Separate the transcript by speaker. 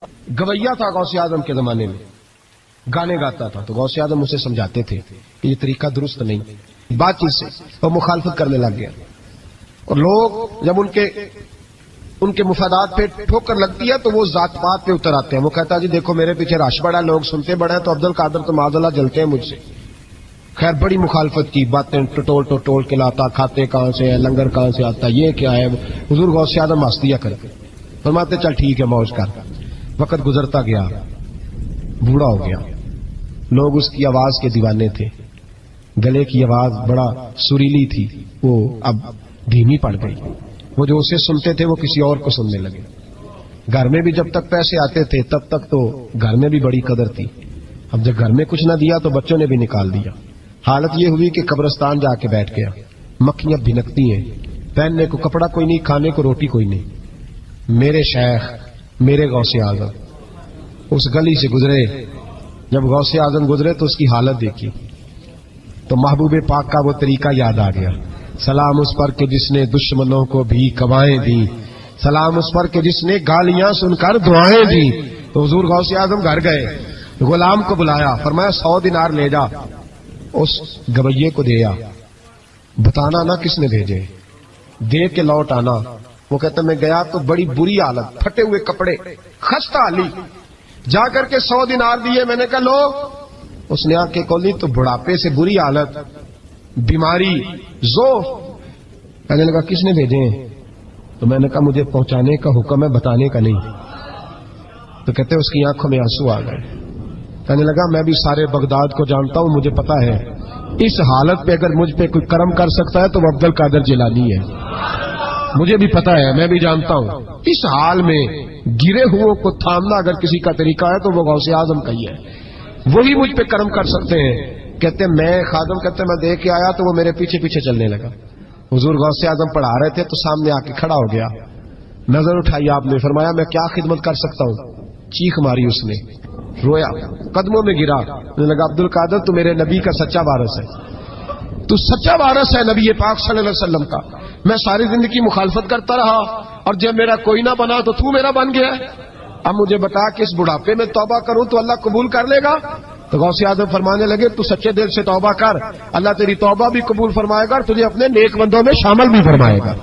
Speaker 1: گویا تھا غوث اعظم کے زمانے میں، گانے گاتا تھا، تو غوث اعظم اسے سمجھاتے تھے کہ یہ طریقہ درست نہیں، بات چیز سے وہ مخالفت کرنے لگ گیا، اور لوگ جب ان کے مفادات پہ ٹھوکر لگتی ہے تو وہ ذات پات پہ اتر آتے ہیں. وہ کہتا ہے جی دیکھو میرے پیچھے رش بڑا، لوگ سنتے بڑے ہیں، تو عبد القادر تو معاذ اللہ جلتے ہیں مجھ سے. خیر بڑی مخالفت کی، باتیں ٹٹول کے لاتا، کھاتے کہاں سے ہے، لنگر کہاں سے آتا، یہ کیا ہے. حضور غوث اعظم ہنس دیا کرتے، فرماتے چل ٹھیک ہے موج کر. وقت گزرتا گیا، بوڑھا ہو گیا، لوگ اس کی آواز کے دیوانے تھے، گلے کی آواز بڑا سریلی تھی، وہ اب دھیمی پڑ گئی. وہ جو اسے سنتے تھے وہ کسی اور کو سننے لگے. گھر میں بھی جب تک پیسے آتے تھے تب تک تو گھر میں بھی بڑی قدر تھی، اب جب گھر میں کچھ نہ دیا تو بچوں نے بھی نکال دیا. حالت یہ ہوئی کہ قبرستان جا کے بیٹھ گیا، مکھیاں بھنکتی ہیں، پہننے کو کپڑا کوئی نہیں، کھانے کو روٹی کوئی نہیں. میرے شیخ، میرے غوث اعظم اس گلی سے گزرے. جب غوث اعظم گزرے تو اس کی حالت دیکھی تو محبوب پاک کا وہ طریقہ یاد آ گیا. سلام اس پر کہ جس نے دشمنوں کو بھی کوائیں دی، سلام اس پر کہ جس نے گالیاں سن کر دعائیں دی. تو حضور غوث اعظم گھر گئے، غلام کو بلایا، فرمایا 100 دینار لے جا، اس گویے کو دیا، بتانا نہ کس نے بھیجے، دے کے لوٹ آنا. وہ کہتا میں گیا تو بڑی بری حالت، پھٹے ہوئے کپڑے، خستہ حالی. جا کر کے 100 دینار دیے. میں نے کہا لو. اس نے آ کے کھولی تو بڑھاپے سے بری حالت، بیماری، ذوف. کہنے لگا کس نے بھیجے ہیں؟ تو میں نے کہا مجھے پہنچانے کا حکم ہے، بتانے کا نہیں. تو کہتے اس کی آنکھوں میں آنسو آ گئے. کہنے لگا میں بھی سارے بغداد کو جانتا ہوں، مجھے پتا ہے اس حالت پہ اگر مجھ پہ کوئی کرم کر سکتا ہے تو وہ عبد القادر جیلانی ہے. مجھے بھی پتا ہے، میں بھی جانتا ہوں اس حال میں گرے ہوئوں کو تھامنا اگر کسی کا طریقہ ہے تو وہ غوث اعظم کا ہی ہے، وہی مجھ پہ کرم کر سکتے ہیں. کہتے میں خادم کہتے میں دیکھ کے آیا تو وہ میرے پیچھے پیچھے چلنے لگا. حضور غوث اعظم پڑھا رہے تھے تو سامنے آ کے کھڑا ہو گیا، نظر اٹھائی آپ نے، فرمایا میں کیا خدمت کر سکتا ہوں. چیخ ماری اس نے، رویا، قدموں میں گرا. لگا عبد القادر تو میرے نبی کا سچا وارث ہے، تو سچا وارث ہے نبی پاک صلی اللہ علیہ وسلم کا. میں ساری زندگی مخالفت کرتا رہا اور جب میرا کوئی نہ بنا تو میرا بن گیا. اب مجھے بتا کہ اس بڑھاپے میں توبہ کروں تو اللہ قبول کر لے گا؟ تو غوث اعظم فرمانے لگے تو سچے دل سے توبہ کر، اللہ تیری توبہ بھی قبول فرمائے گا اور تجھے اپنے نیک بندوں میں شامل بھی فرمائے گا.